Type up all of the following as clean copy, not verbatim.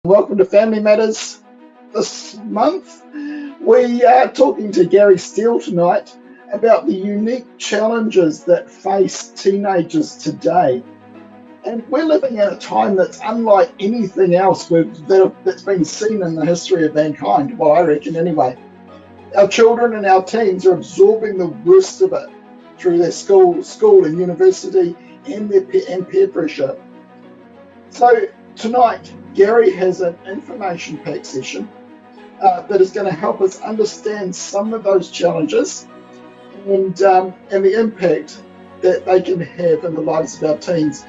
Welcome to Family Matters. This month, we are talking to Gary Steele tonight about the unique challenges that face teenagers today. And we're living in a time that's unlike anything else that's been seen in the history of mankind, well, I reckon anyway. Our children and our teens are absorbing the worst of it through their school and university and peer pressure. So tonight, Gary has an information-packed session that is going to help us understand some of those challenges and the impact that they can have in the lives of our teens.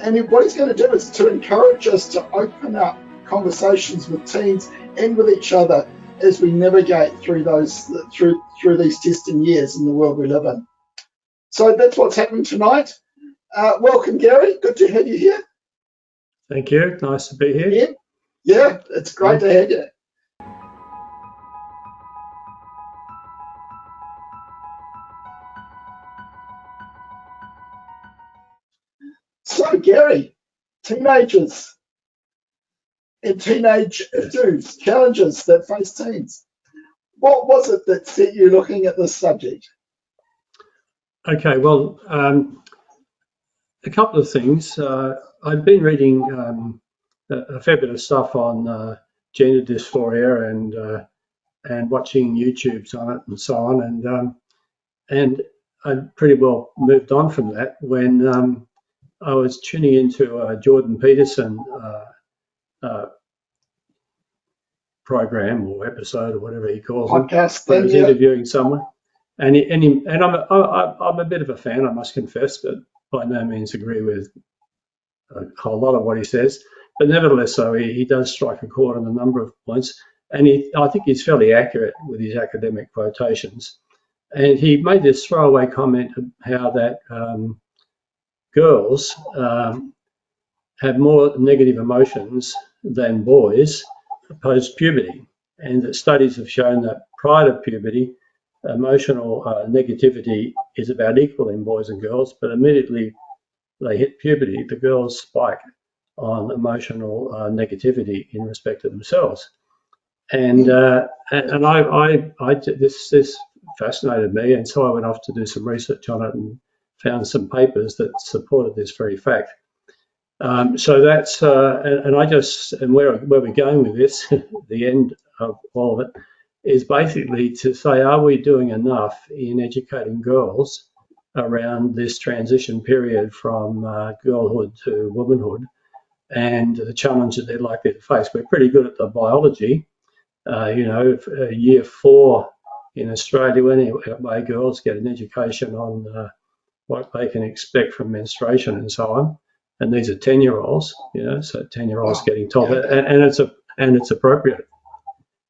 And what he's going to do is to encourage us to open up conversations with teens and with each other as we navigate through these testing years in the world we live in. So that's what's happening tonight. Welcome, Gary. Good to have you here. Thank you. Nice to be here. Yeah, it's great to have you. So, Gary, teenagers and teenage issues, challenges that face teens. What was it that set you looking at this subject? Okay, well, a couple of things. I've been reading a fair bit of stuff on gender dysphoria and watching YouTubes on it and so on, and I pretty well moved on from that when I was tuning into a Jordan Peterson program or episode or whatever he calls Podcast. He was interviewing someone, and I'm a bit of a fan, I must confess, but by no means agree with a whole lot of what he says. But nevertheless, so he does strike a chord on a number of points, and I think he's fairly accurate with his academic quotations. And he made this throwaway comment of how that girls have more negative emotions than boys post-puberty, and that studies have shown that prior to puberty, emotional negativity is about equal in boys and girls, but immediately they hit puberty, the girls spike on emotional negativity in respect of themselves. And this fascinated me, and so I went off to do some research on it and found some papers that supported this very fact. So that's and where we're going with this, the end of all of it, is basically to say, are we doing enough in educating girls around this transition period from girlhood to womanhood and the challenge that they're likely to face? We're pretty good at the biology. Year 4 in Australia, anyway, girls get an education on what they can expect from menstruation and so on. And these are 10-year-olds, so 10-year-olds getting told that, and it's appropriate.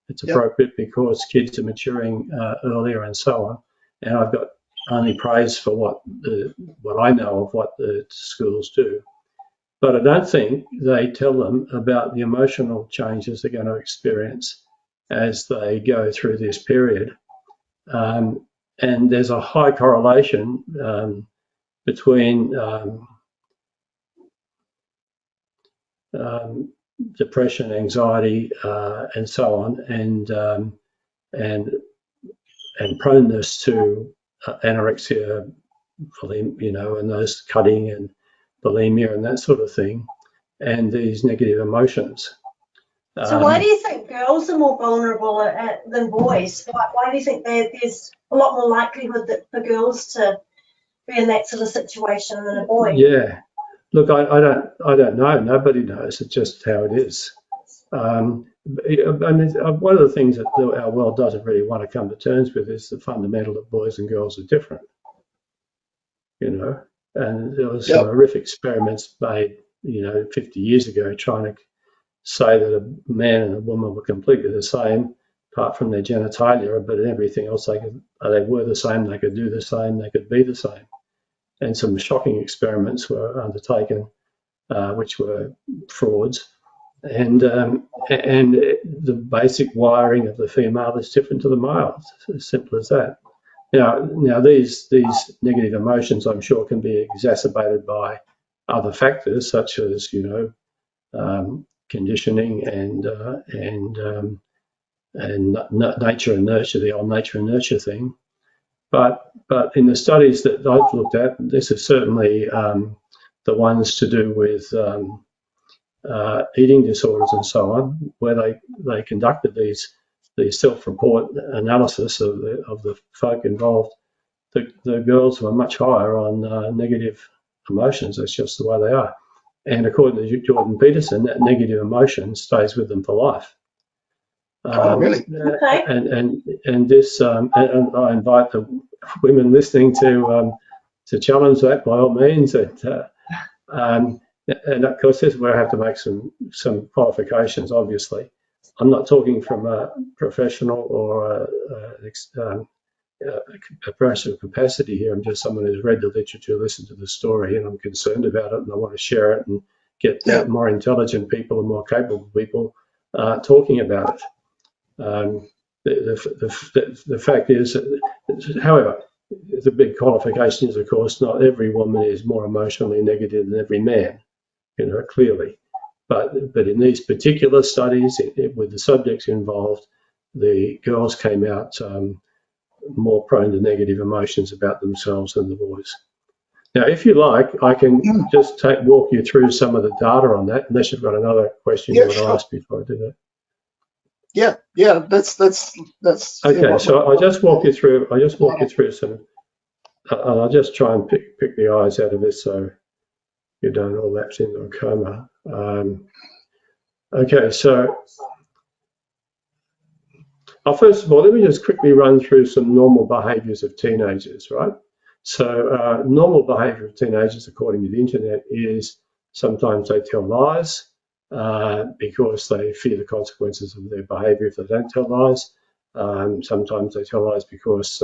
It's appropriate because kids are maturing earlier and so on. And I've got only praise for what I know of what the schools do. But I don't think they tell them about the emotional changes they're going to experience as they go through this period. And there's a high correlation between depression, anxiety, and so on, and proneness to anorexia, and those cutting and bulimia and that sort of thing, and these negative emotions. So why do you think girls are more vulnerable than boys? Why do you think there's a lot more likelihood that for girls to be in that sort of situation than a boy? Yeah. Look, I don't know. Nobody knows. It's just how it is. One of the things that our world doesn't really want to come to terms with is the fundamental that boys and girls are different. And there was some horrific experiments made, 50 years ago, trying to say that a man and a woman were completely the same, apart from their genitalia, but in everything else they were the same. They could do the same. They could be the same. And some shocking experiments were undertaken, which were frauds. And the basic wiring of the female is different to the male. It's as simple as that. Now these negative emotions, I'm sure, can be exacerbated by other factors such as conditioning and nature and nurture, the old nature and nurture thing. But in the studies that I've looked at, this is certainly the ones to do with eating disorders and so on, where they conducted these self-report analysis of the folk involved. The girls were much higher on negative emotions. That's just the way they are. And according to Jordan Peterson, that negative emotion stays with them for life. Oh, really? Okay. And this, and I invite the women listening to challenge that by all means. And of course, this is where I have to make some qualifications. Obviously, I'm not talking from a professional or a personal capacity here. I'm just someone who's read the literature, listened to the story, and I'm concerned about it, and I want to share it and get more intelligent people and more capable people talking about it. The fact is, however, the big qualification is, of course, not every woman is more emotionally negative than every man, clearly. But in these particular studies, with the subjects involved, the girls came out more prone to negative emotions about themselves than the boys. Now, if you like, I can just walk you through some of the data on that, unless you've got another question you want to ask before I do that. Yeah, that's okay. So I'll just walk you through. Some. I'll just try and pick the eyes out of this, so you don't all lapse into a coma. Okay, so first of all, let me just quickly run through some normal behaviours of teenagers, right? So normal behaviour of teenagers, according to the internet, is sometimes they tell lies. Because they fear the consequences of their behaviour if they don't tell lies. Sometimes they tell lies because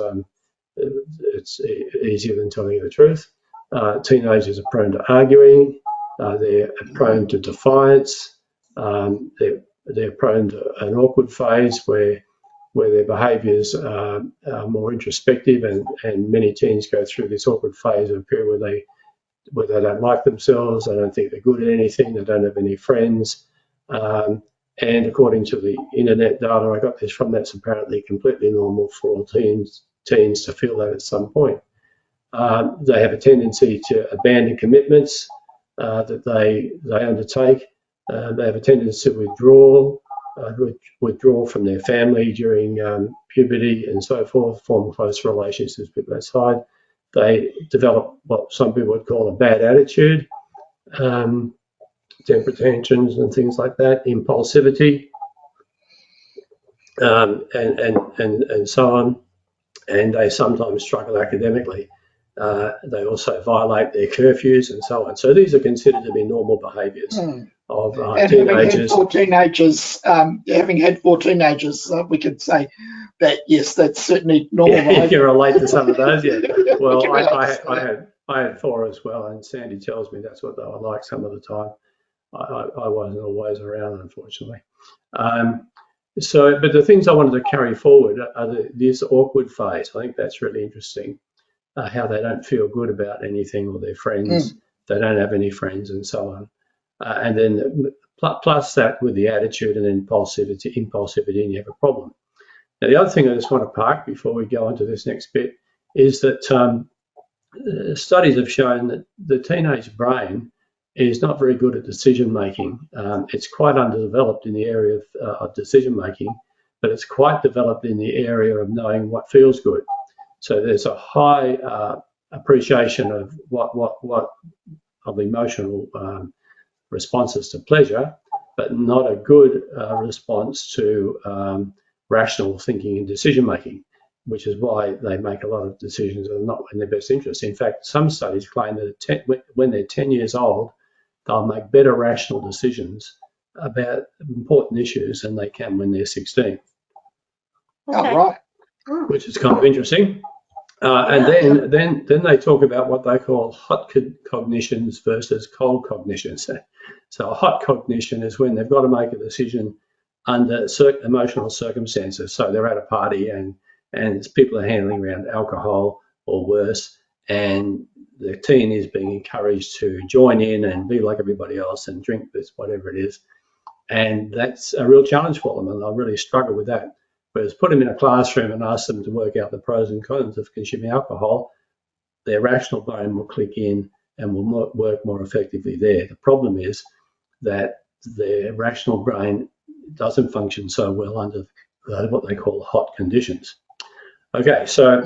it's easier than telling the truth. Teenagers are prone to arguing. They're prone to defiance. They're prone to an awkward phase where their behaviours are more introspective, and many teens go through this awkward phase of a period where they don't like themselves, they don't think they're good at anything, they don't have any friends. And according to the internet data I got this from, that's apparently completely normal for all teens to feel that at some point. They have a tendency to abandon commitments that they undertake. They have a tendency to withdraw from their family during puberty and so forth, form close relationships with people outside. They develop what some people would call a bad attitude, temper tantrums and things like that, impulsivity, and so on. And they sometimes struggle academically. They also violate their curfews and so on. So these are considered to be normal behaviours of teenagers. Having had 4 teenagers, we could say that, yes, that's certainly normal. Yeah, you can relate to some of those, yeah. Well, I had 4 as well, and Sandy tells me that's what they were like some of the time. I wasn't always around, unfortunately. But the things I wanted to carry forward are this awkward phase. I think that's really interesting, how they don't feel good about anything or their friends. They don't have any friends and so on. And then plus that with the attitude and impulsivity, and you have a problem. Now, the other thing I just want to park before we go on to this next bit is that studies have shown that the teenage brain is not very good at decision making. It's quite underdeveloped in the area of decision making, but it's quite developed in the area of knowing what feels good. So there's a high appreciation of of emotional responses to pleasure, but not a good response to rational thinking and decision making, which is why they make a lot of decisions that are not in their best interest. In fact, some studies claim that when they're 10 years old, they'll make better rational decisions about important issues than they can when they're 16. Okay. Oh, right. Which is kind of interesting. And then they talk about what they call hot cognitions versus cold cognitions. So a hot cognition is when they've got to make a decision under emotional circumstances. So they're at a party and people are handing around alcohol or worse, and the teen is being encouraged to join in and be like everybody else and drink this, whatever it is. And that's a real challenge for them, and I really struggle with that. Whereas put them in a classroom and ask them to work out the pros and cons of consuming alcohol, their rational brain will click in and will work more effectively there. The problem is that their rational brain doesn't function so well under what they call hot conditions. Okay, so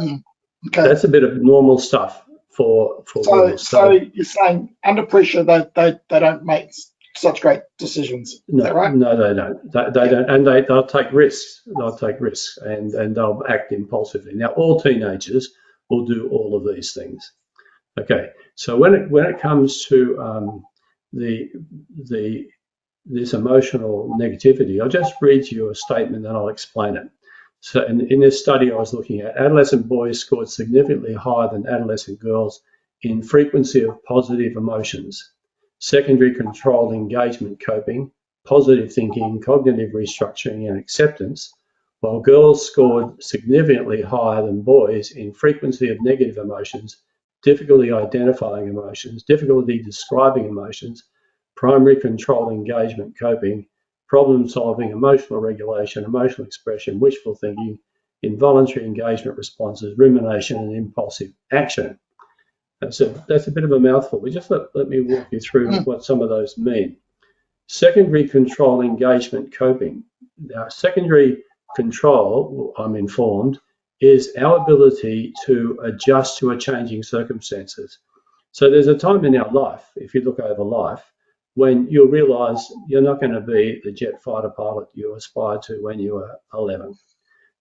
that's a bit of normal stuff for girls. So you're saying under pressure they don't make such great decisions. No, is that right? No, they don't. They don't, and they'll take risks. They'll take risks, and they'll act impulsively. Now, all teenagers will do all of these things. Okay, so when it comes to this emotional negativity, I'll just read you a statement and I'll explain it. So in this study I was looking at, adolescent boys scored significantly higher than adolescent girls in frequency of positive emotions, secondary controlled engagement coping, positive thinking, cognitive restructuring and acceptance, while girls scored significantly higher than boys in frequency of negative emotions, difficulty identifying emotions, difficulty describing emotions, primary controlled engagement coping, problem solving, emotional regulation, emotional expression, wishful thinking, involuntary engagement responses, rumination and impulsive action. That's a bit of a mouthful, but just let me walk you through what some of those mean. Secondary control engagement coping. Now, secondary control, I'm informed, is our ability to adjust to a changing circumstances. So there's a time in our life, if you look over life, when you'll realise you're not going to be the jet fighter pilot you aspired to when you were 11.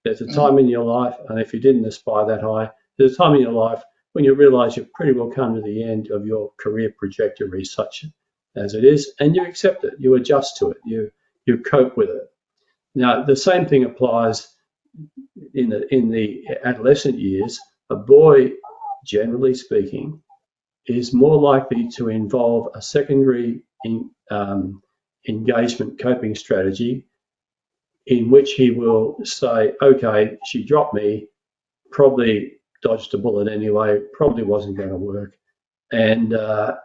There's a time in your life, and if you didn't aspire that high, there's a time in your life when you realise you've pretty well come to the end of your career trajectory such as it is, and you accept it, you adjust to it, you cope with it. Now, the same thing applies in the adolescent years. A boy, generally speaking, is more likely to involve a secondary engagement coping strategy in which he will say, okay, she dropped me, probably dodged a bullet anyway, probably wasn't going to work, and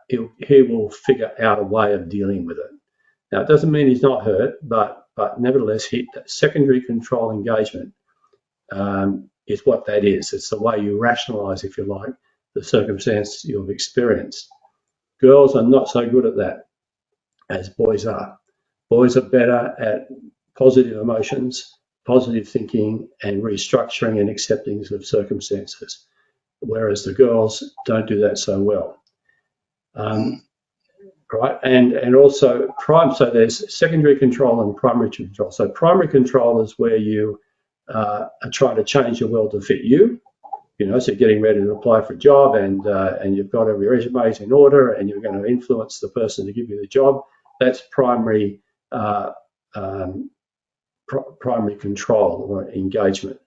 he will figure out a way of dealing with it. Now, it doesn't mean he's not hurt, but nevertheless, secondary control engagement is what that is. It's the way you rationalise, if you like, the circumstance you've experienced. Girls are not so good at that as boys are. Boys are better at positive emotions, positive thinking, and restructuring and accepting of circumstances, whereas the girls don't do that so well. Right, and also so there's secondary control and primary control. So primary control is where you are trying to change your world to fit you. So you're getting ready to apply for a job, and you've got all your resumes in order, and you're going to influence the person to give you the job. That's primary primary control or engagement.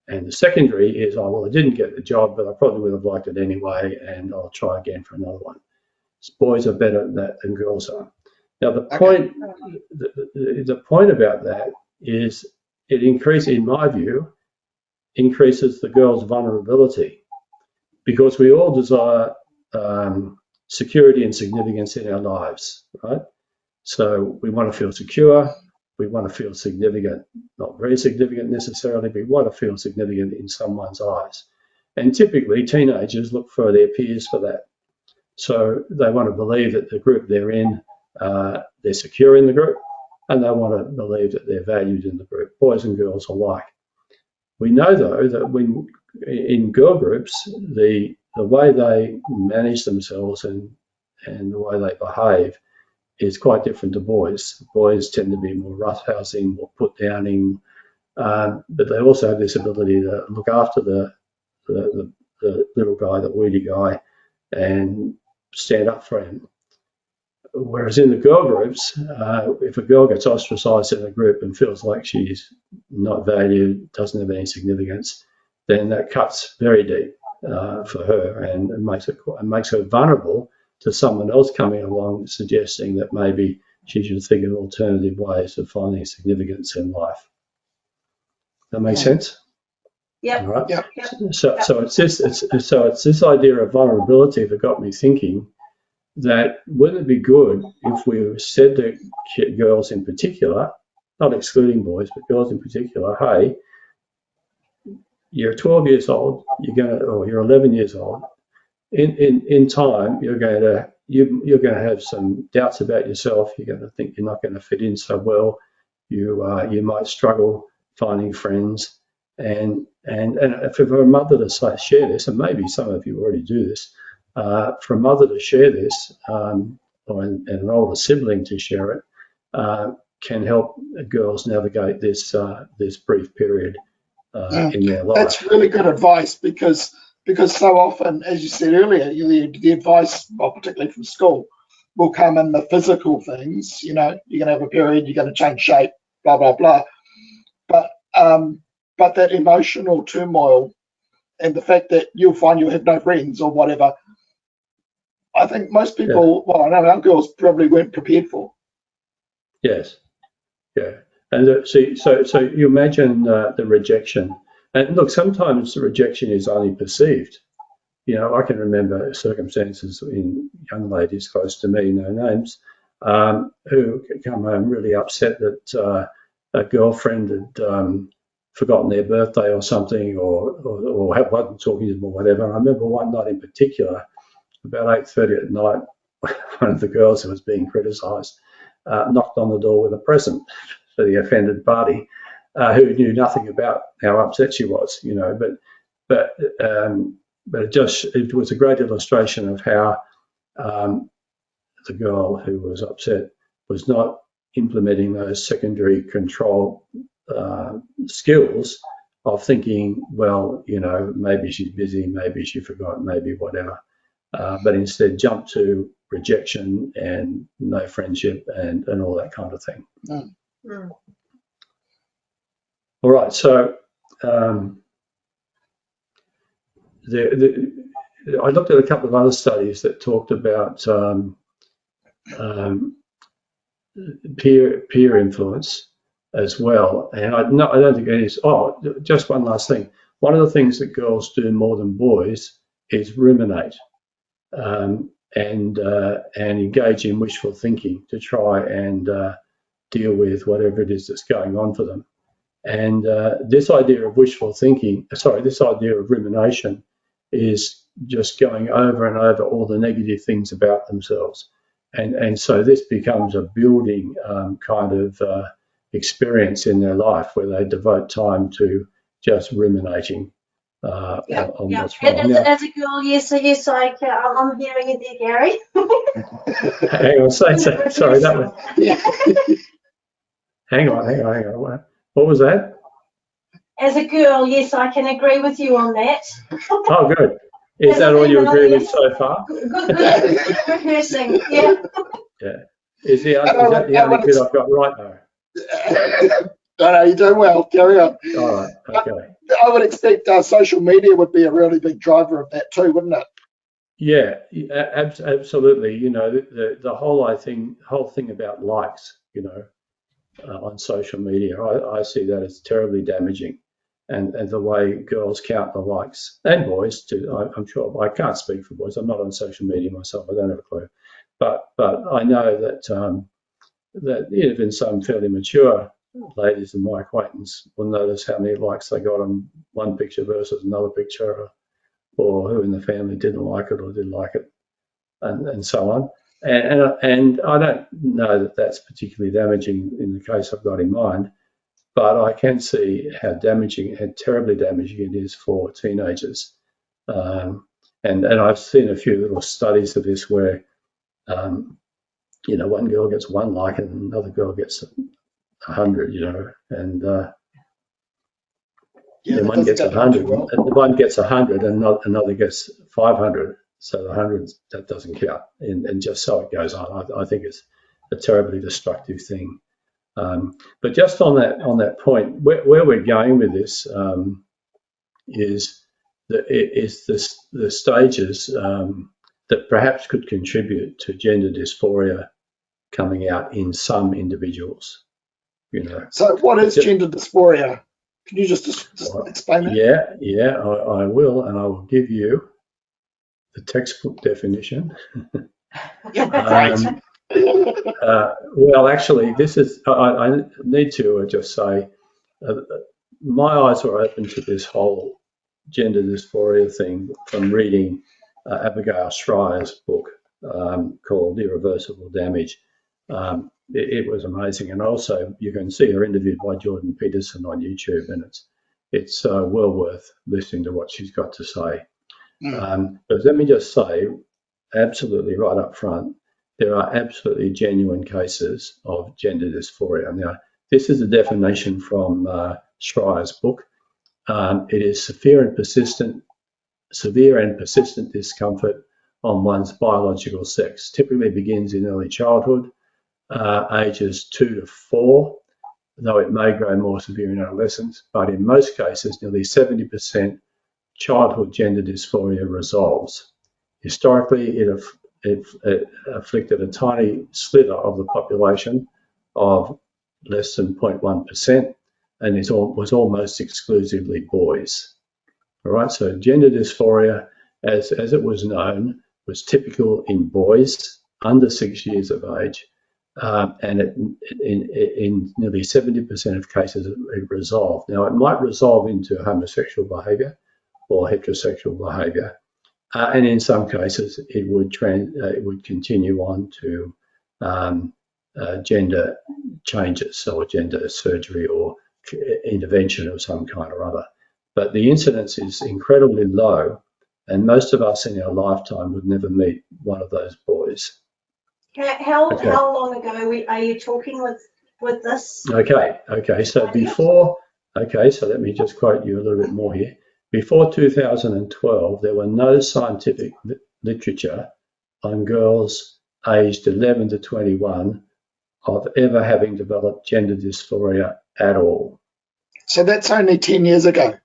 And the secondary is, oh, well, I didn't get the job, but I probably would have liked it anyway, and I'll try again for another one. Boys are better at that than girls are. Now, the point about that is it increases, in my view, increases the girl's vulnerability, because we all desire security and significance in our lives, right? So we want to feel secure, we want to feel significant, not very significant necessarily, but we want to feel significant in someone's eyes. And typically teenagers look for their peers for that. So they want to believe that the group they're in, they're secure in the group, and they want to believe that they're valued in the group, boys and girls alike. We know, though, that when in girl groups, the way they manage themselves and the way they behave is quite different to boys. Boys tend to be more roughhousing, more put downing, but they also have this ability to look after the little guy, the weedy guy, and stand up for him. Whereas in the girl groups, if a girl gets ostracized in a group and feels like she's not valued, doesn't have any significance, then that cuts very deep for her and makes her vulnerable to someone else coming along suggesting that maybe she should think of alternative ways of finding significance in life. That makes sense? Yeah. All right. Yep. So it's this idea of vulnerability that got me thinking. that wouldn't it be good if we said to girls in particular, not excluding boys, but girls in particular, hey, you're 12 years old, or you're 11 years old. In time, you're going to have some doubts about yourself. You're going to think you're not going to fit in so well. You might struggle finding friends, and for a mother to share this, and maybe some of you already do this, for a mother to share this, or an older sibling to share it, can help girls navigate this brief period in their life. That's really good advice, because so often, as you said earlier, the advice, well, particularly from school, will come in the physical things. You're going to have a period, you're going to change shape, blah blah blah. But that emotional turmoil and the fact that you'll find you'll have no friends or whatever, I think most people, well, I know our girls probably weren't prepared for. Yes, yeah, and so you imagine the rejection, and look, sometimes the rejection is only perceived. I can remember circumstances in young ladies close to me, no names, who come home really upset that a girlfriend had forgotten their birthday or something, or wasn't talking to them or whatever. And I remember one night in particular, about 8:30 at night, one of the girls who was being criticised knocked on the door with a present for the offended party, who knew nothing about how upset she was, but it was a great illustration of how the girl who was upset was not implementing those secondary control skills of thinking, well, maybe she's busy, maybe she forgot, maybe whatever, but instead jumped to rejection and no friendship and all that kind of thing. Mm. All right, so I looked at a couple of other studies that talked about peer influence as well, and I don't think it is. Oh, just one last thing. One of the things that girls do more than boys is ruminate and engage in wishful thinking to try and deal with whatever it is that's going on for them. And this idea of rumination is just going over and over all the negative things about themselves. And so this becomes a building kind of experience in their life where they devote time to just ruminating on what's wrong. As a girl, yes, I'm hearing it there, Gary. Hang on, sorry, that was... Hang on. What was that? As a girl, yes, I can agree with you on that. Oh, good. Is that all you agree with so far? Good rehearsing, yeah. Yeah. Is that the only bit I've got right now? No, you're doing well. Carry on. All right, okay. I would expect social media would be a really big driver of that too, wouldn't it? Yeah, absolutely. The whole thing about likes, on social media, I see that as terribly damaging, and the way girls count the likes, and boys too. I'm sure I can't speak for boys. I'm not on social media myself. I don't have a clue, but I know that even some fairly mature ladies in my acquaintance will notice how many likes they got on one picture versus another picture, or who in the family didn't like it or did like it, and so on. And I don't know that that's particularly damaging in the case I've got in mind, but I can see how terribly damaging it is for teenagers. And I've seen a few little studies of this where, one girl gets one like and another girl gets 100, and one gets 100, one gets 100 and another gets 500. So the 100, that doesn't count, and just so it goes on. I think it's a terribly destructive thing. But just on that point, where we're going with this is the stages that perhaps could contribute to gender dysphoria coming out in some individuals. So what is gender dysphoria? Can you just explain that? Yeah, I will, and I will give you the textbook definition. Right. Well, actually, this is, I need to just say, my eyes were open to this whole gender dysphoria thing from reading Abigail Schreier's book called Irreversible Damage. It was amazing. And also, you can see her interviewed by Jordan Peterson on YouTube, and it's well worth listening to what she's got to say. But let me just say, absolutely right up front, there are absolutely genuine cases of gender dysphoria. Now, this is a definition from Schreier's book. It is severe and persistent discomfort on one's biological sex. Typically begins in early childhood, ages 2 to 4, though it may grow more severe in adolescence. But in most cases, nearly 70% childhood gender dysphoria resolves. Historically, it afflicted a tiny slither of the population of less than 0.1%, and it was almost exclusively boys. All right, so gender dysphoria, as it was known, was typical in boys under 6 years of age, and in nearly 70% of cases it resolved. Now, it might resolve into homosexual behaviour or heterosexual behaviour, and in some cases it would continue on to gender changes or gender surgery or intervention of some kind or other. But the incidence is incredibly low, and most of us in our lifetime would never meet one of those boys. How long ago are you talking with this? Okay. So so let me just quote you a little bit more here. Before 2012, there were no scientific literature on girls aged 11 to 21 of ever having developed gender dysphoria at all. So that's only 10 years ago.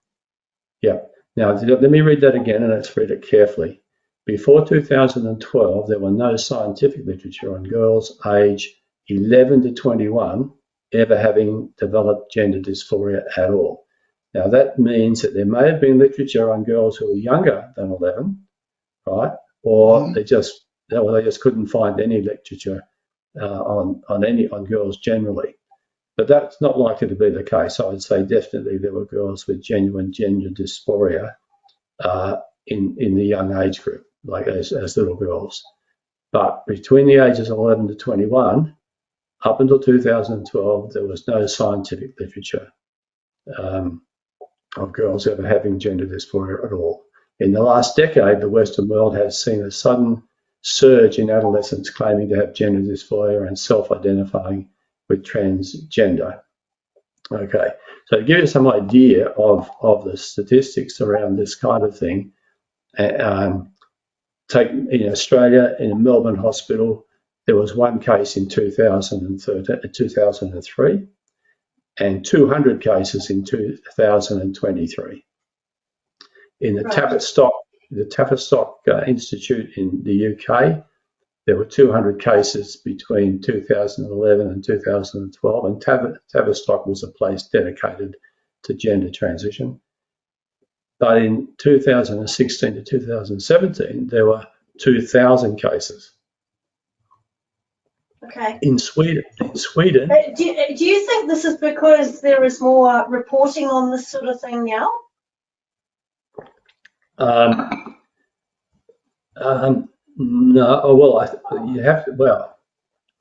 Yeah. Now, let me read that again, and let's read it carefully. Before 2012, there were no scientific literature on girls aged 11 to 21 ever having developed gender dysphoria at all. Now, that means that there may have been literature on girls who were younger than 11, right? Or they just couldn't find any literature on girls generally. But that's not likely to be the case. I would say definitely there were girls with genuine gender dysphoria in the young age group, like as little girls. But between the ages of 11 to 21, up until 2012, there was no scientific literature of girls ever having gender dysphoria at all. In the last decade, the Western world has seen a sudden surge in adolescents claiming to have gender dysphoria and self-identifying with transgender. Okay, so to give you some idea of the statistics around this kind of thing, take in Australia, in a Melbourne hospital, there was one case in 2003 and 200 cases in 2023. In the Tavistock Institute in the UK, there were 200 cases between 2011 and 2012, and Tavistock was a place dedicated to gender transition. But in 2016 to 2017, there were 2,000 cases. Okay. In Sweden. Do you think this is because there is more reporting on this sort of thing now? No. Well,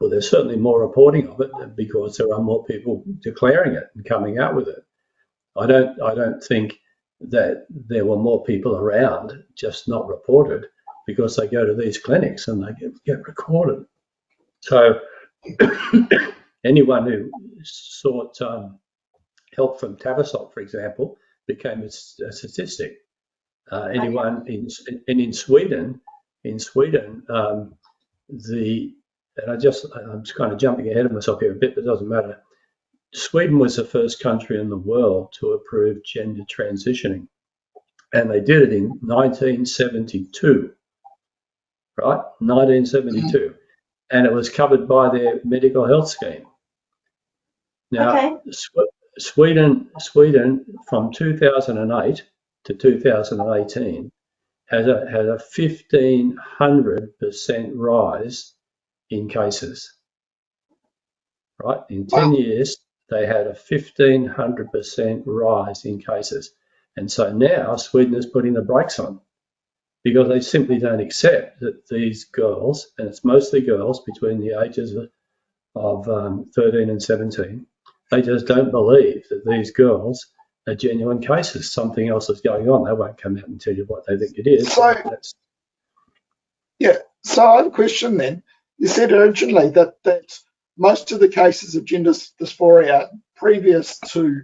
there's certainly more reporting of it because there are more people declaring it and coming out with it. I don't think that there were more people around, just not reported, because they go to these clinics and they get recorded. So anyone who sought help from Tavistock, for example, became a statistic. Anyone in Sweden, I'm just kind of jumping ahead of myself here a bit, but it doesn't matter. Sweden was the first country in the world to approve gender transitioning, and they did it in 1972, right? 1972, and it was covered by their medical health scheme. Now, Sweden from 2008 to 2018 had a 1,500% rise in cases. Right, in 10 years, they had a 1,500% rise in cases. And so now Sweden is putting the brakes on because they simply don't accept that these girls, and it's mostly girls between the ages of 13 and 17, they just don't believe that these girls are genuine cases. Something else is going on. They won't come out and tell you what they think it is. So I have a question then. You said originally that most of the cases of gender dysphoria previous to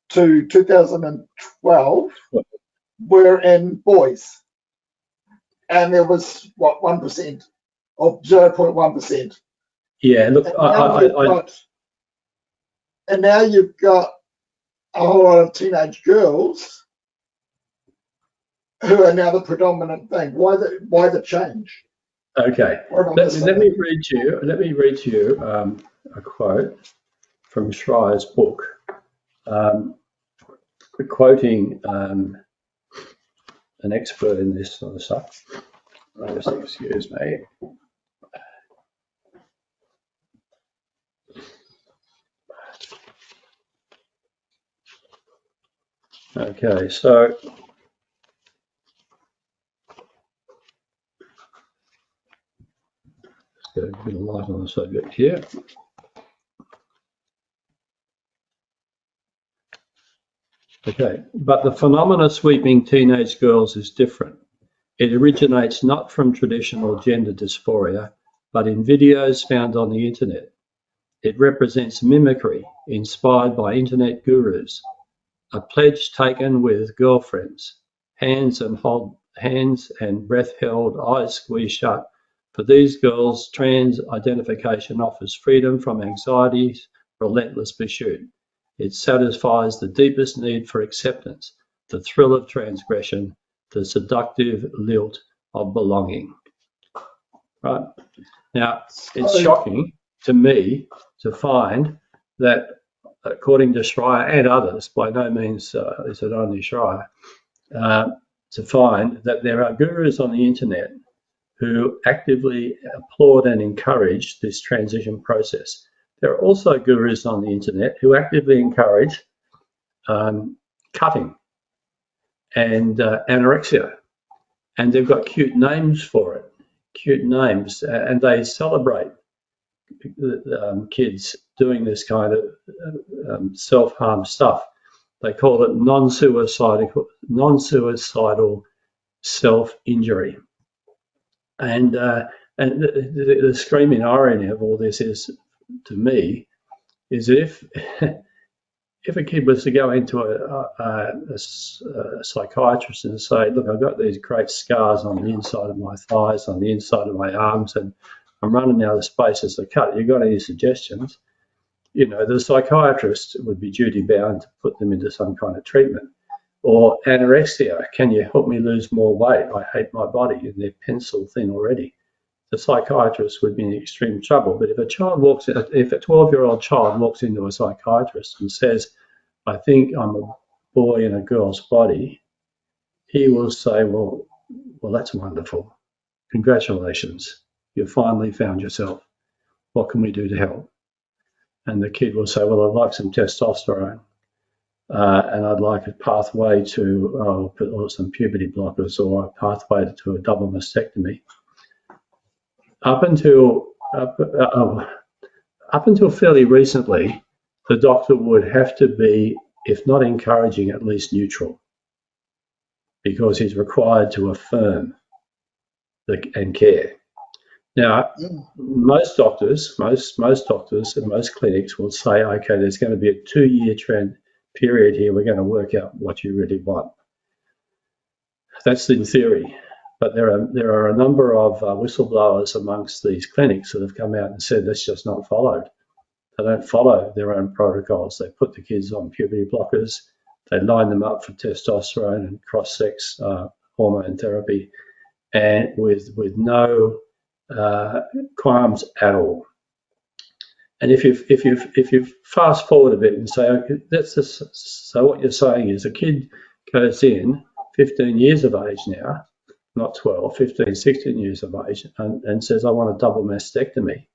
2012 were in boys, and there was what 1% or 0.1%. Yeah, look, and now you've got a whole lot of teenage girls who are now the predominant thing. Why the change? Okay, let me read you a quote from Schreier's book, quoting an expert in this sort of stuff. Just excuse me. Okay, so let's get a bit of light on the subject here. Okay, but the phenomena sweeping teenage girls is different. It originates not from traditional gender dysphoria, but in videos found on the internet. It represents mimicry inspired by internet gurus, a pledge taken with girlfriends, hands and breath held, eyes squeezed shut. For these girls, trans identification offers freedom from anxiety's relentless pursuit. It satisfies the deepest need for acceptance, the thrill of transgression, the seductive lilt of belonging. Right? Now, it's shocking to me to find that, according to Schreier and others, by no means is it only Schreier, to find that there are gurus on the internet who actively applaud and encourage this transition process. There are also gurus on the internet who actively encourage cutting and anorexia, and they've got cute names for it, and they celebrate kids doing this kind of self-harm stuff. They call it non-suicidal self-injury. And the screaming irony of all this is, to me, is that if a kid was to go into a psychiatrist and say, look, I've got these great scars on the inside of my thighs, on the inside of my arms, and I'm running out of spaces to cut, you got any suggestions? You know, the psychiatrist would be duty bound to put them into some kind of treatment. Or anorexia, can you help me lose more weight? I hate my body, and they're pencil thin already. The psychiatrist would be in extreme trouble. But if a 12-year-old child walks into a psychiatrist and says, I think I'm a boy in a girl's body, he will say, well, that's wonderful. Congratulations. You finally found yourself. What can we do to help? And the kid will say, well, I'd like some testosterone. And I'd like a pathway to or some puberty blockers, or a pathway to a double mastectomy. Up until fairly recently, the doctor would have to be, if not encouraging, at least neutral, because he's required to affirm and care. Now, most doctors and most clinics will say, okay, there's going to be a 2-year period here. We're going to work out what you really want. That's in theory. But there are a number of whistleblowers amongst these clinics that have come out and said that's just not followed. They don't follow their own protocols. They put the kids on puberty blockers. They line them up for testosterone and cross-sex hormone therapy, and with no qualms at all. And if you fast forward a bit and say, okay, so what you're saying is a kid goes in 15 years of age now, not 12, 15, 16 years of age, and says, I want a double mastectomy,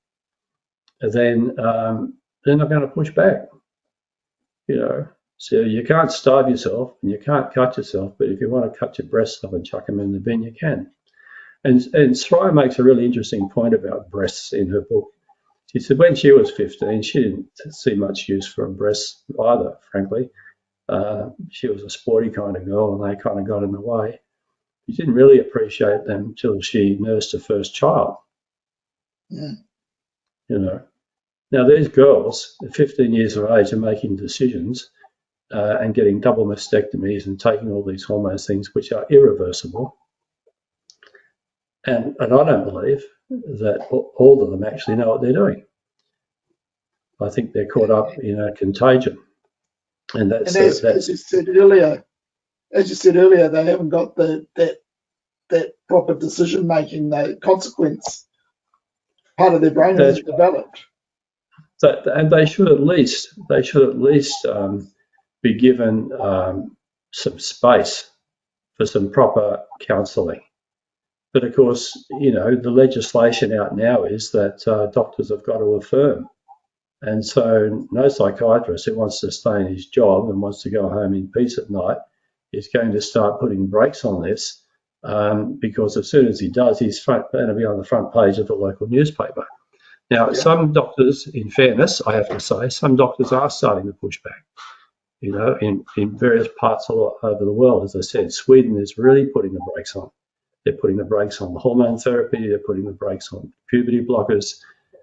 then they're not going to push back, you know. So you can't starve yourself and you can't cut yourself, but if you want to cut your breasts off and chuck them in the bin, you can. And Soraya makes a really interesting point about breasts in her book. She said when she was 15, she didn't see much use for breasts either, frankly. She was a sporty kind of girl and they kind of got in the way. She didn't really appreciate them until she nursed her first child. Yeah. You know. Now these girls at 15 years of age are making decisions and getting double mastectomies and taking all these hormone things which are irreversible. And I don't believe that all of them actually know what they're doing. I think they're caught up in a contagion. And that's as you said earlier, they haven't got that proper decision making, the consequence part of their brain hasn't developed. And they should at least be given some space for some proper counselling. But of course, you know, the legislation out now is that doctors have got to affirm. And so no psychiatrist who wants to stay in his job and wants to go home in peace at night is going to start putting brakes on this because as soon as he does, he's going to be on the front page of the local newspaper. Now, some doctors, in fairness, I have to say, some doctors are starting to push back, you know, in various parts all over the world. As I said, Sweden is really putting the brakes on. They're putting the brakes on the hormone therapy, they're putting the brakes on puberty blockers,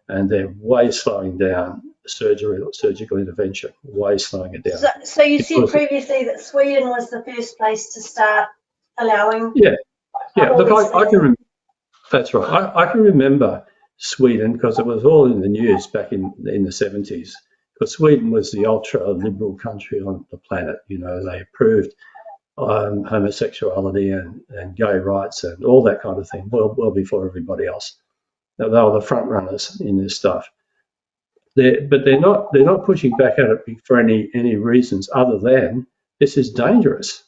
and they're way slowing down surgical intervention, way slowing it down. So you said previously that Sweden was the first place to start allowing. Yeah. Look, I can remember. That's right. I can remember Sweden because it was all in the news back in the 70s. Because Sweden was the ultra liberal country on the planet. You know, they approved homosexuality and gay rights and all that kind of thing well before everybody else. They were the front runners in this stuff. But they're not pushing back at it for any reasons other than this is dangerous.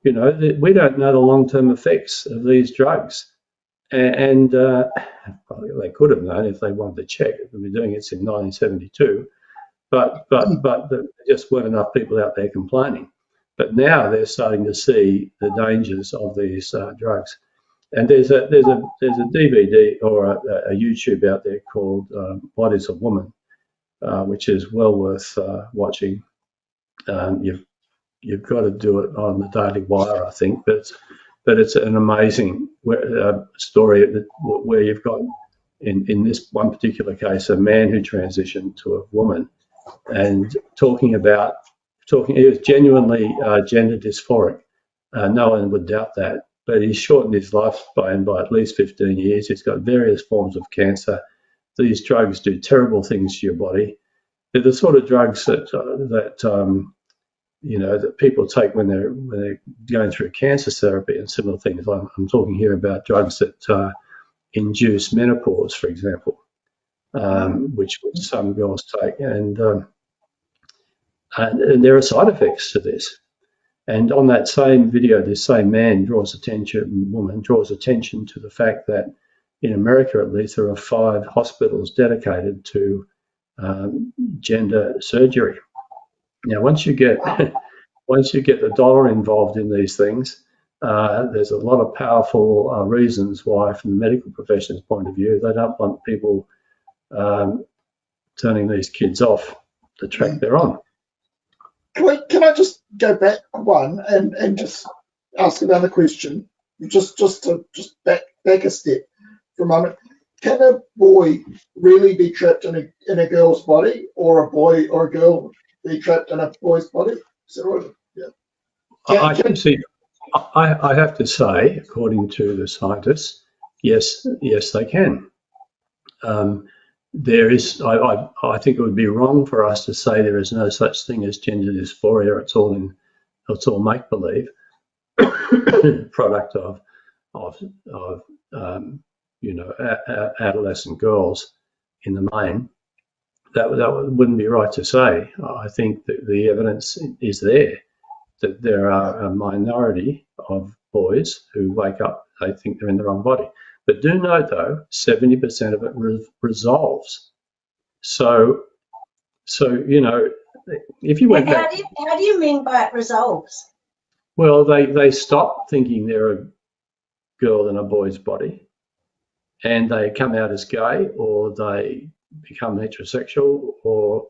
You know, we don't know the long-term effects of these drugs, and they could have known if they wanted to check. They've been doing it in 1972, but there just weren't enough people out there complaining. But now they're starting to see the dangers of these drugs. And there's a DVD or a YouTube out there called What is a Woman, which is well worth watching. You've got to do it on the Daily Wire, I think, but it's an amazing story where you've got in this one particular case a man who transitioned to a woman and talking. He was genuinely gender dysphoric. No one would doubt that. But he's shortened his lifespan by at least 15 years. He's got various forms of cancer. These drugs do terrible things to your body. They're the sort of drugs that people take when they're going through cancer therapy and similar things. I'm talking here about drugs that induce menopause, for example, which some girls take, and there are side effects to this. And on that same video, this same woman draws attention to the fact that in America, at least, there are 5 hospitals dedicated to gender surgery. Now, once you get the dollar involved in these things, there's a lot of powerful reasons why, from the medical profession's point of view, they don't want people turning these kids off the track they're on. Can I just go back one and just ask another question? Just back a step for a moment. Can a boy really be trapped in a girl's body, or a boy or a girl be trapped in a boy's body? Is that right? Yeah. I have to say, according to the scientists, yes, they can. There is. I think it would be wrong for us to say there is no such thing as gender dysphoria. It's all make believe, product of adolescent girls in the main. That wouldn't be right to say. I think that the evidence is there that there are a minority of boys who wake up, they think they're in the wrong body. But do note though, 70% of it resolves. So you know, if you went back, how do you mean by it resolves? well, they stop thinking they're a girl in a boy's body, and they come out as gay, or they become heterosexual, or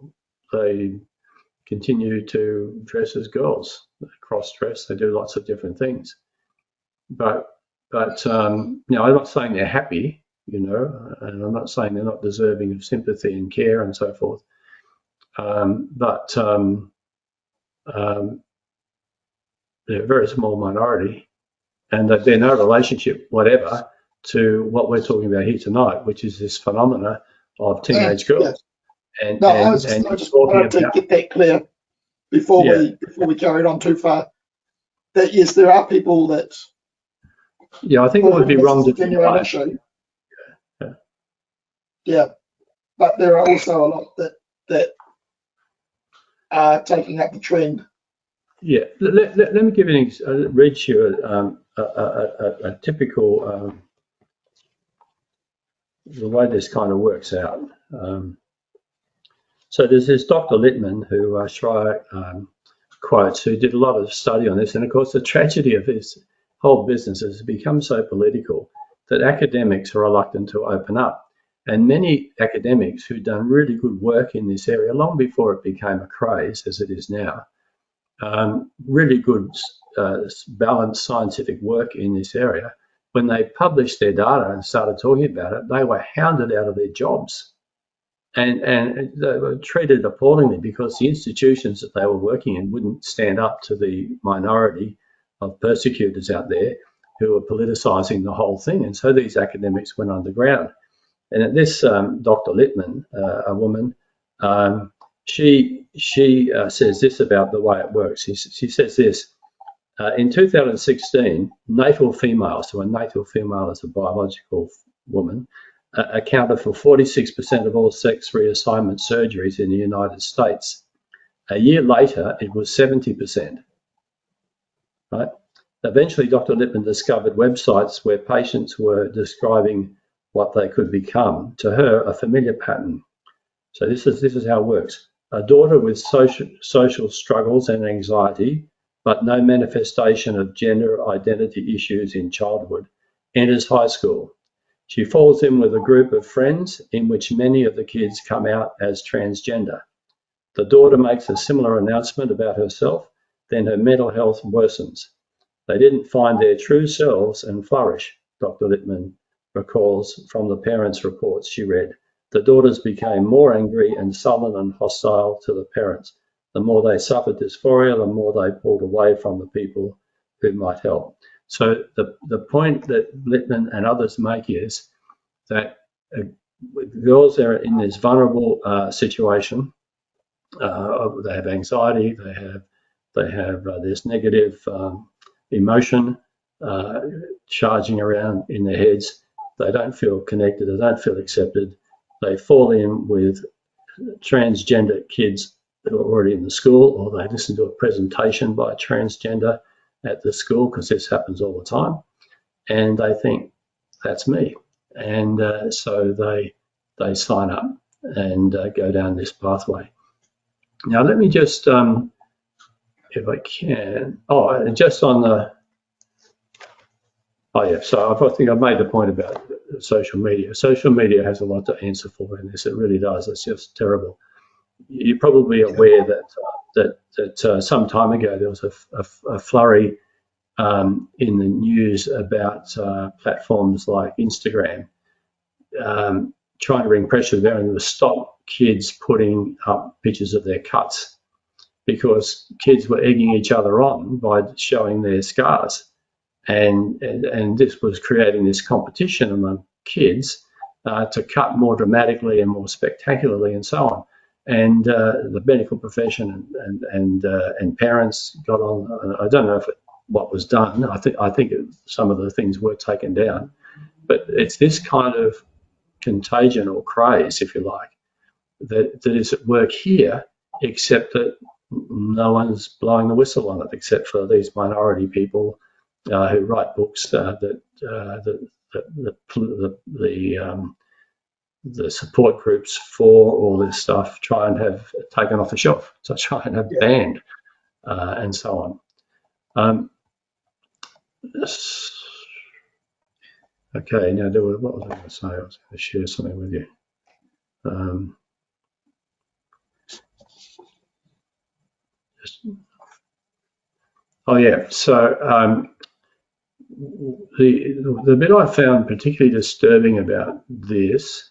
they continue to dress as girls, cross-dress. They do lots of different things. But you know, I'm not saying they're happy, you know, and I'm not saying they're not deserving of sympathy and care and so forth. They're a very small minority, and they're no relationship whatever to what we're talking about here tonight, which is this phenomena of teenage girls. Yeah. I just wanted to get that clear before we carried on too far. That yes, there are people that. Yeah, I think it would be wrong to genuine issue. Yeah, but there are also a lot that are taking up the trend. Yeah, let me give you read you a typical the way this kind of works out. So there's this Dr. Littman who Schreier quotes, who did a lot of study on this, and of course the tragedy of this whole business has become so political that academics are reluctant to open up. And many academics who've done really good work in this area long before it became a craze, as it is now, really good balanced scientific work in this area, when they published their data and started talking about it, they were hounded out of their jobs. And they were treated appallingly because the institutions that they were working in wouldn't stand up to the minority of persecutors out there who were politicizing the whole thing. And so these academics went underground. And at this Dr. Littman, a woman, she says this about the way it works. She says this, in 2016, natal females, so a natal female is a biological woman, accounted for 46% of all sex reassignment surgeries in the United States. A year later, it was 70%. Right? Eventually, Dr. Littman discovered websites where patients were describing what they could become. To her, a familiar pattern. So this is how it works. A daughter with social struggles and anxiety, but no manifestation of gender identity issues in childhood, enters high school. She falls in with a group of friends in which many of the kids come out as transgender. The daughter makes a similar announcement about herself, then her mental health worsens. They didn't find their true selves and flourish, Dr. Littman recalls from the parents' reports she read. The daughters became more angry and sullen and hostile to the parents. The more they suffered dysphoria, the more they pulled away from the people who might help. So the point that Littman and others make is that girls are in this vulnerable situation. They have anxiety. They have this negative emotion charging around in their heads. They don't feel connected. They don't feel accepted. They fall in with transgender kids that are already in the school, or they listen to a presentation by a transgender at the school, because this happens all the time, and they think, that's me. And so they sign up and go down this pathway. Now, let me just, if I can, just on the, so I think I've made the point about social media. Social media has a lot to answer for in this. It really does. It's just terrible. You're probably aware that some time ago there was a flurry in the news about platforms like Instagram trying to bring pressure to bear and stop kids putting up pictures of their cuts, because kids were egging each other on by showing their scars. And this was creating this competition among kids to cut more dramatically and more spectacularly and so on. And the medical profession and parents got on. I don't know what was done. I think some of the things were taken down. But it's this kind of contagion or craze, if you like, that is at work here, except that no one's blowing the whistle on it, except for these minority people who write books the support groups for all this stuff try and have taken off the shelf, so try and have banned, and so on. Okay, now what was I going to say? I was going to share something with you. So the bit I found particularly disturbing about this,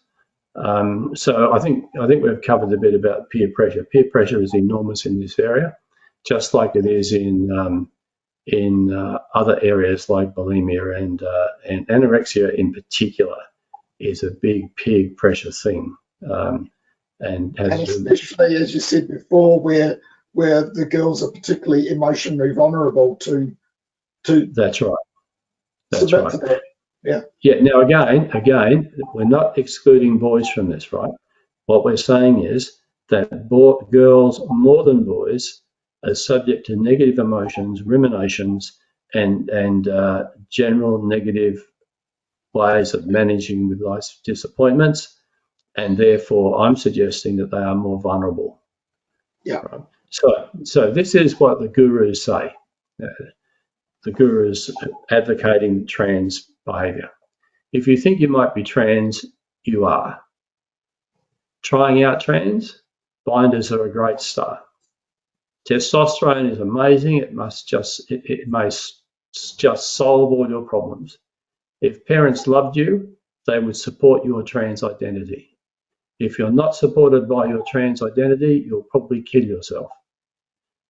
so I think we've covered a bit about peer pressure. Peer pressure is enormous in this area, just like it is in other areas like bulimia and anorexia in particular is a big peer pressure thing. And especially, as you said before, where the girls are particularly emotionally vulnerable to. That's right. That's right. Yeah. Yeah. Now, again, we're not excluding boys from this, right? What we're saying is that girls more than boys are subject to negative emotions, ruminations, and general negative ways of managing with life's disappointments, and therefore I'm suggesting that they are more vulnerable. Yeah. Right? So this is what the gurus say. The gurus advocating trans behaviour. If you think you might be trans, you are. Trying out trans, binders are a great start. Testosterone is amazing. It may just solve all your problems. If parents loved you, they would support your trans identity. If you're not supported by your trans identity, you'll probably kill yourself.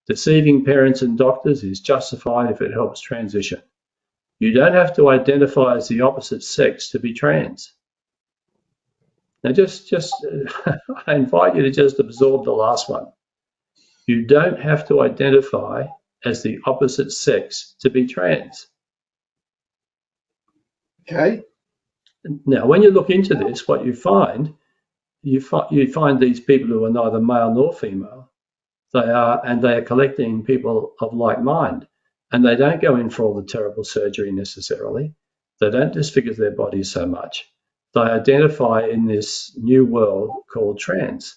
Deceiving parents and doctors is justified if it helps transition. You don't have to identify as the opposite sex to be trans. Now, just I invite you to just absorb the last one. You don't have to identify as the opposite sex to be trans. Okay. Now, when you look into this, what you find these people who are neither male nor female. They are collecting people of like mind, and they don't go in for all the terrible surgery necessarily. They don't disfigure their bodies so much. They identify in this new world called trans,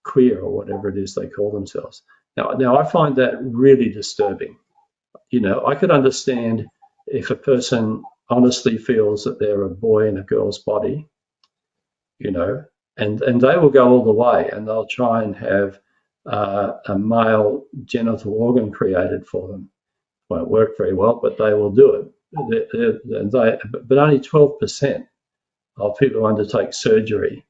queer, or whatever it is they call themselves. Now I find that really disturbing. You know, I could understand if a person honestly feels that they're a boy in a girl's body, you know, and they will go all the way, and they'll try and have a male genital organ created for them. Won't work very well, but they will do it. But only 12% of people who undertake surgery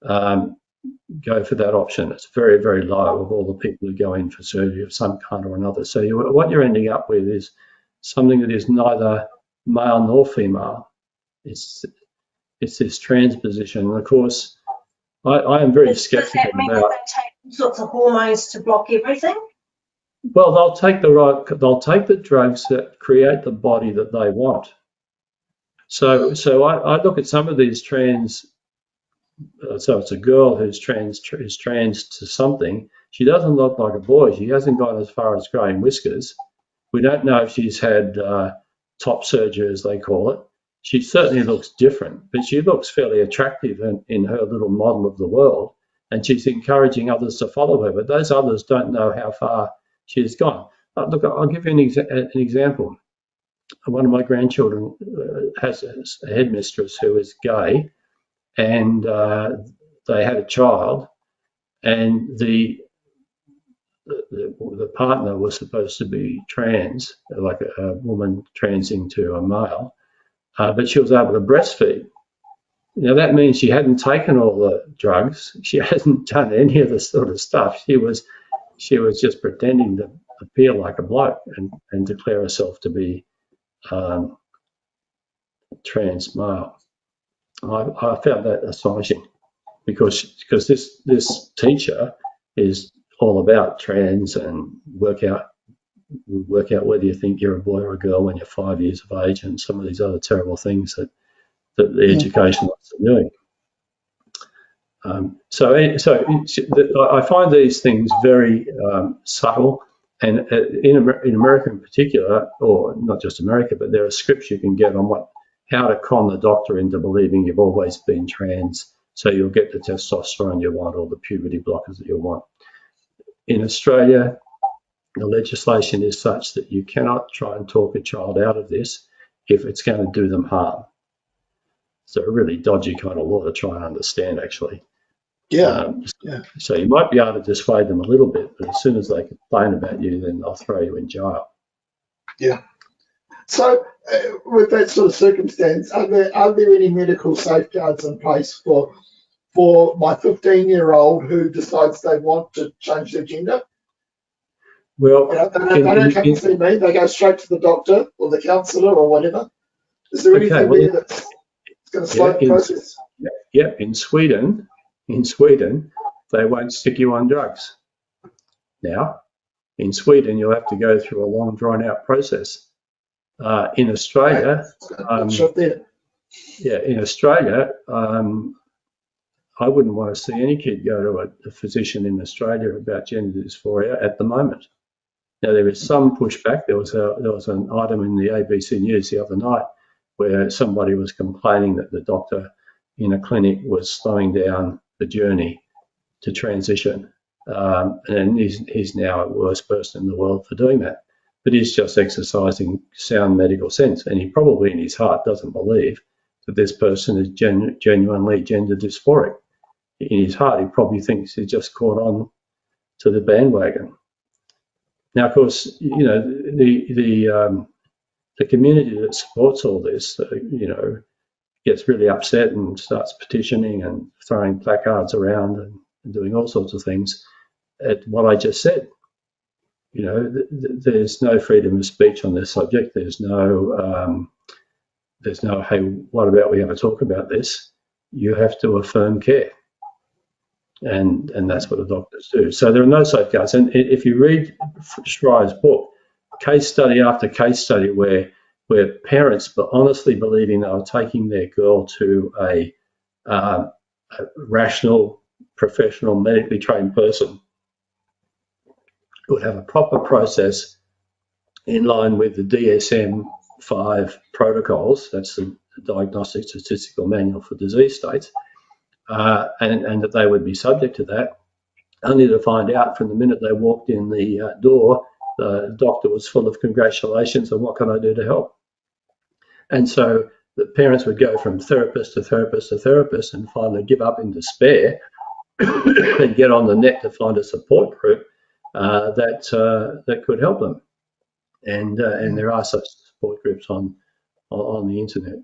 go for that option. It's very, very low of all the people who go in for surgery of some kind or another. So what you're ending up with is something that is neither male nor female. It's this transposition. And of course, I am very sceptical about. Does that mean that they take all sorts of hormones to block everything? Well, they'll take the drugs that create the body that they want. So I look at some of these trans. So it's a girl who's trans to something. She doesn't look like a boy. She hasn't gone as far as growing whiskers. We don't know if she's had top surgery, as they call it. She certainly looks different, but she looks fairly attractive in her little model of the world, and she's encouraging others to follow her, but those others don't know how far she's gone. Look, I'll give you an example. One of my grandchildren has a headmistress who is gay, and they had a child, and the partner was supposed to be trans, like a woman transing to a male, but she was able to breastfeed. Now that means she hadn't taken all the drugs. She hasn't done any of this sort of stuff. She was just pretending to appear like a bloke and declare herself to be trans male. I found that astonishing because this teacher is all about trans and work out whether you think you're a boy or a girl when you're 5 years of age, and some of these other terrible things that the educationalists are doing. So I find these things very subtle And in America in particular, or not just America, but there are scripts you can get on how to con the doctor into believing you've always been trans, so you'll get the testosterone you want or the puberty blockers that you want. In Australia, the legislation is such that you cannot try and talk a child out of this if it's going to do them harm. It's a really dodgy kind of law to try and understand, actually. Yeah. So you might be able to dissuade them a little bit, but as soon as they complain about you, then they'll throw you in jail. Yeah. So with that sort of circumstance, are there any medical safeguards in place for my 15-year-old who decides they want to change their gender? Well, they don't come to see me, they go straight to the doctor or the counsellor or whatever. Is there anything there that's going to slow the process? Yeah, in Sweden, they won't stick you on drugs. Now, in Sweden, you'll have to go through a long, drawn-out process. In Australia, in Australia, I wouldn't want to see any kid go to a physician in Australia about gender dysphoria at the moment. Now, there is some pushback. There was an item in the ABC News the other night where somebody was complaining that the doctor in a clinic was slowing down the journey to transition. And he's now the worst person in the world for doing that. But he's just exercising sound medical sense. And he probably in his heart doesn't believe that this person is genuinely gender dysphoric. In his heart, he probably thinks he's just caught on to the bandwagon. Now, of course, the community that supports all this, gets really upset and starts petitioning and throwing placards around and doing all sorts of things at what I just said. There's no freedom of speech on this subject. There's no, hey, what about we have a talk about this? You have to affirm care. And that's what the doctors do. So there are no safeguards. And if you read Schreier's book, case study after case study where parents were honestly believing they were taking their girl to a rational, professional, medically trained person who would have a proper process in line with the DSM-5 protocols, that's the Diagnostic Statistical Manual for Disease States, and that they would be subject to that, only to find out from the minute they walked in the door, the doctor was full of congratulations and what can I do to help? And so the parents would go from therapist to therapist to therapist and finally give up in despair and get on the net to find a support group that could help them. And there are such support groups on the internet.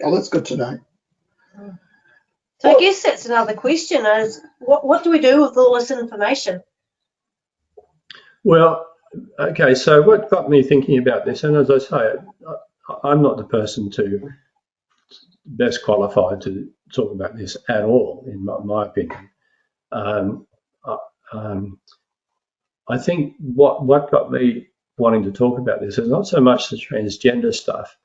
Oh, that's good to know. So I guess that's another question is, what do we do with all this information? Well, okay, so what got me thinking about this, and as I say, I'm not the person best qualified to talk about this at all, in my opinion. I think what got me wanting to talk about this is not so much the transgender stuff,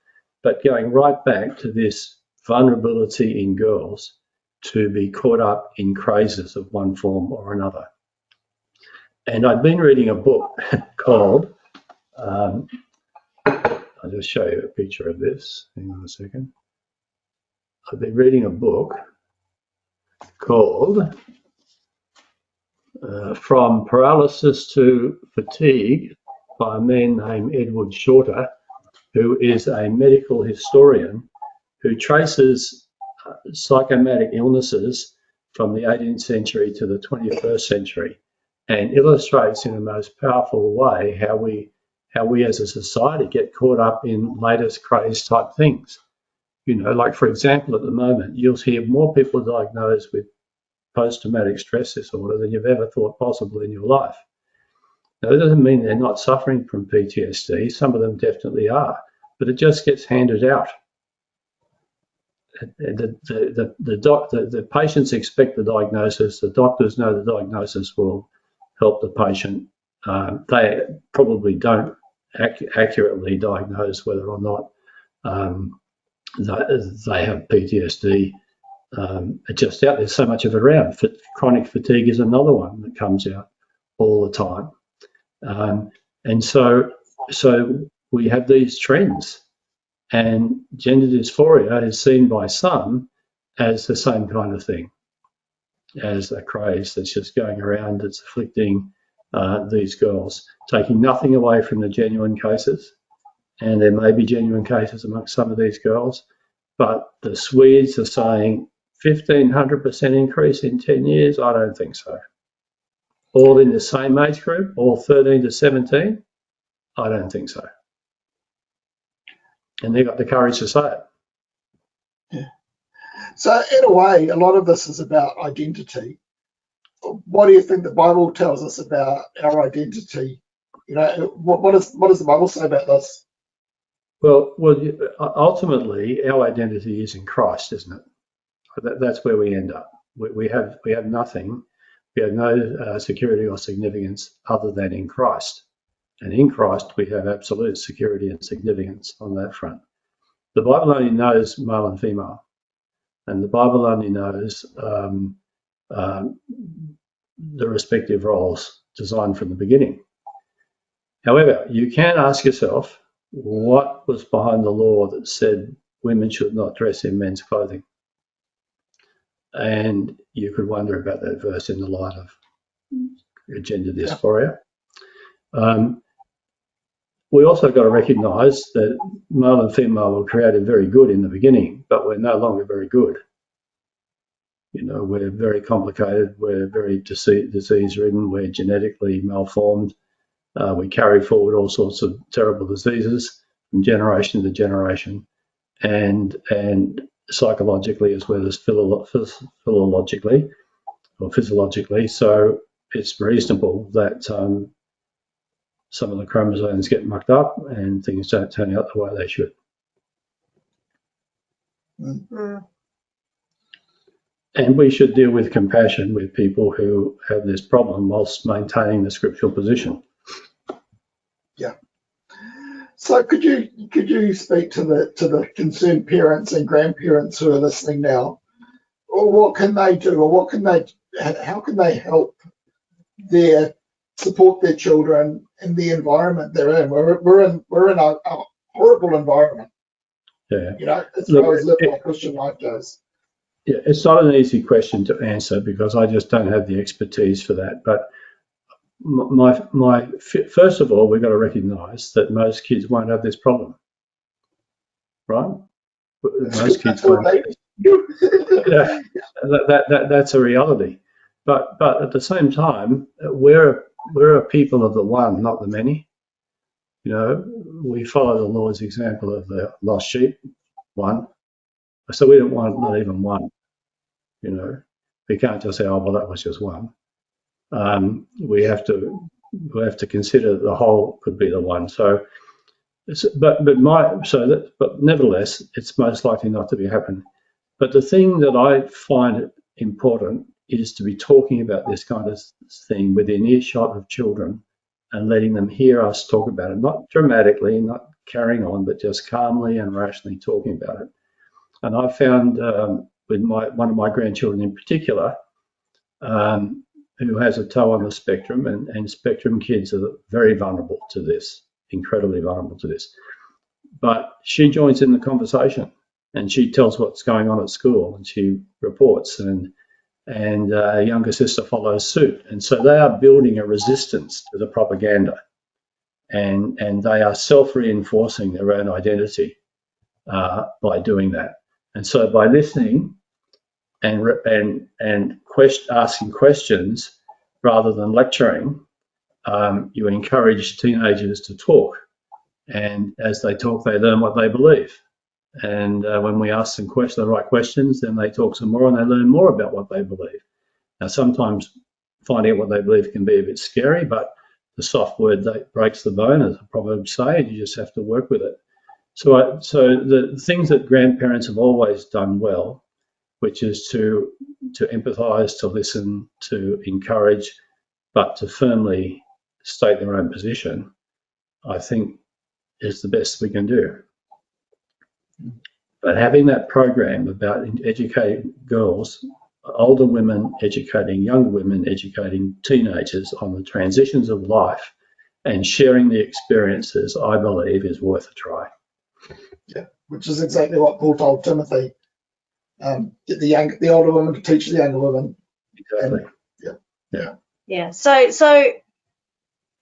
but going right back to this vulnerability in girls to be caught up in crazes of one form or another. And I've been reading a book called, I'll just show you a picture of this. Hang on a second. I've been reading a book called From Paralysis to Fatigue by a man named Edward Shorter, who is a medical historian who traces psychosomatic illnesses from the 18th century to the 21st century and illustrates in a most powerful way how we as a society get caught up in latest craze type things. Like for example, at the moment, you'll hear more people diagnosed with post-traumatic stress disorder than you've ever thought possible in your life. Now, that doesn't mean they're not suffering from PTSD. Some of them definitely are, but it just gets handed out. The patients expect the diagnosis. The doctors know the diagnosis will help the patient. They probably don't accurately diagnose whether or not they have PTSD. It's just out there, so much of it around. Chronic fatigue is another one that comes out all the time. And so we have these trends, and gender dysphoria is seen by some as the same kind of thing, as a craze that's just going around, that's afflicting these girls, taking nothing away from the genuine cases. And there may be genuine cases amongst some of these girls, but the Swedes are saying 1,500% increase in 10 years. I don't think so. All in the same age group, all 13 to 17? I don't think so. And they've got the courage to say it. Yeah. So in a way, a lot of this is about identity. What do you think the Bible tells us about our identity? You know, what does the Bible say about this? Well, ultimately, our identity is in Christ, isn't it? That's where we end up. We have nothing. We have no security or significance other than in Christ. And in Christ, we have absolute security and significance on that front. The Bible only knows male and female, and the Bible only knows the respective roles designed from the beginning. However, you can ask yourself, what was behind the law that said women should not dress in men's clothing? And you could wonder about that verse in the light of gender dysphoria. We also got to recognise that male and female were created very good in the beginning, but we're no longer very good. You know, we're very complicated, we're very disease-ridden, we're genetically malformed. We carry forward all sorts of terrible diseases from generation to generation, and psychologically as well as physiologically. So it's reasonable that some of the chromosomes get mucked up and things don't turn out the way they should. Mm. And we should deal with compassion with people who have this problem whilst maintaining the scriptural position. Yeah. So could you speak to the concerned parents and grandparents who are listening now? Or what can they do, or how can they help support their children in the environment they're in? We're in a horrible environment. Yeah. You know, as far as living a Christian life goes. Yeah, it's not an easy question to answer because I just don't have the expertise for that. But first of all, we've got to recognise that most kids won't have this problem, right? Most kids won't. Yeah, that's a reality. But at the same time, we're a people of the one, not the many. You know, we follow the Lord's example of the lost sheep, one. So we don't want not even one. You know, we can't just say, oh well, that was just one. We have to consider the whole could be the one. So, but nevertheless, it's most likely not to be happening. But the thing that I find important is to be talking about this kind of thing within earshot of children and letting them hear us talk about it, not dramatically, not carrying on, but just calmly and rationally talking about it. And I found with one of my grandchildren in particular, who has a toe on the spectrum, and spectrum kids are very vulnerable to this, incredibly vulnerable to this. But she joins in the conversation and she tells what's going on at school and she reports, and a younger sister follows suit. And so they are building a resistance to the propaganda, and they are self-reinforcing their own identity by doing that. And so by listening and asking questions rather than lecturing, you encourage teenagers to talk. And as they talk, they learn what they believe. And when we ask them the right questions, then they talk some more and they learn more about what they believe. Now, sometimes finding out what they believe can be a bit scary, but the soft word that breaks the bone, as the Proverbs say, and you just have to work with it. So the things that grandparents have always done well, which is to empathise, to listen, to encourage, but to firmly state their own position, I think is the best we can do. But having that program about educating girls, older women educating younger women, educating teenagers on the transitions of life and sharing the experiences, I believe, is worth a try. Yeah, which is exactly what Paul told Timothy. Get the older woman to teach the younger women. Exactly. And, Yeah. So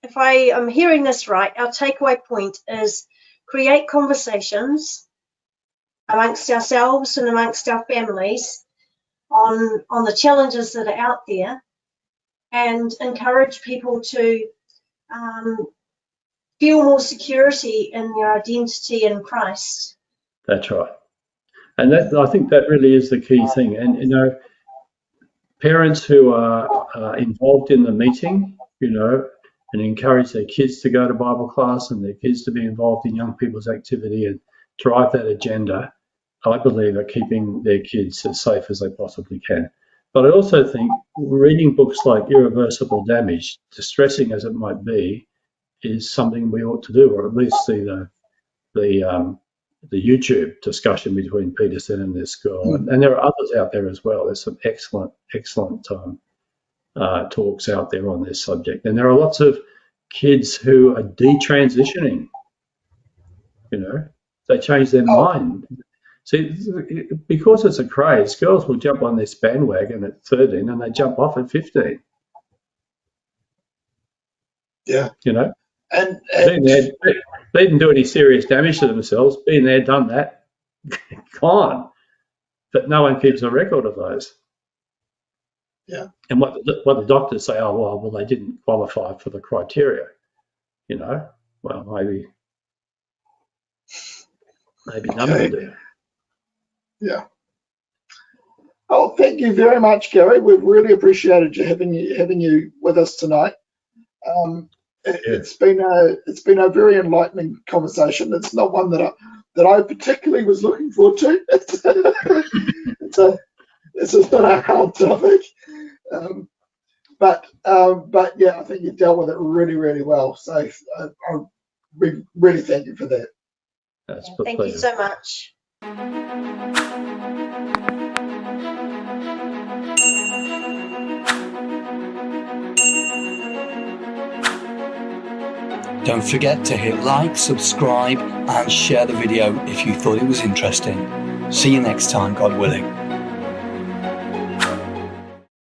if I am hearing this right, our takeaway point is create conversations amongst ourselves and amongst our families on the challenges that are out there, and encourage people to feel more security in their identity in Christ. That's right. And that, I think that really is the key thing. And, you know, parents who are involved in the meeting, you know, and encourage their kids to go to Bible class and their kids to be involved in young people's activity and drive that agenda, I believe are keeping their kids as safe as they possibly can. But I also think reading books like Irreversible Damage, distressing as it might be, is something we ought to do, or at least see the YouTube discussion between Peterson and this girl. And there are others out there as well. There's some excellent talks out there on this subject. And there are lots of kids who are detransitioning, you know, they change their mind. See, because it's a craze, girls will jump on this bandwagon at 13 and they jump off at 15. Yeah. You know, and they didn't do any serious damage to themselves. Been there, done that, gone. But no one keeps a record of those. Yeah. And what the doctors say, oh, well, they didn't qualify for the criteria. You know, well, maybe none of them do. Yeah. Oh, thank you very much, Gary. We've really appreciated having you with us tonight. It's been a very enlightening conversation. It's not one that I particularly was looking forward to. It's not a hard topic, but yeah, I think you dealt with it really, really well. So we really thank you for that. That's Thank you so much. Don't forget to hit like, subscribe and share the video if you thought it was interesting. See you next time, God willing.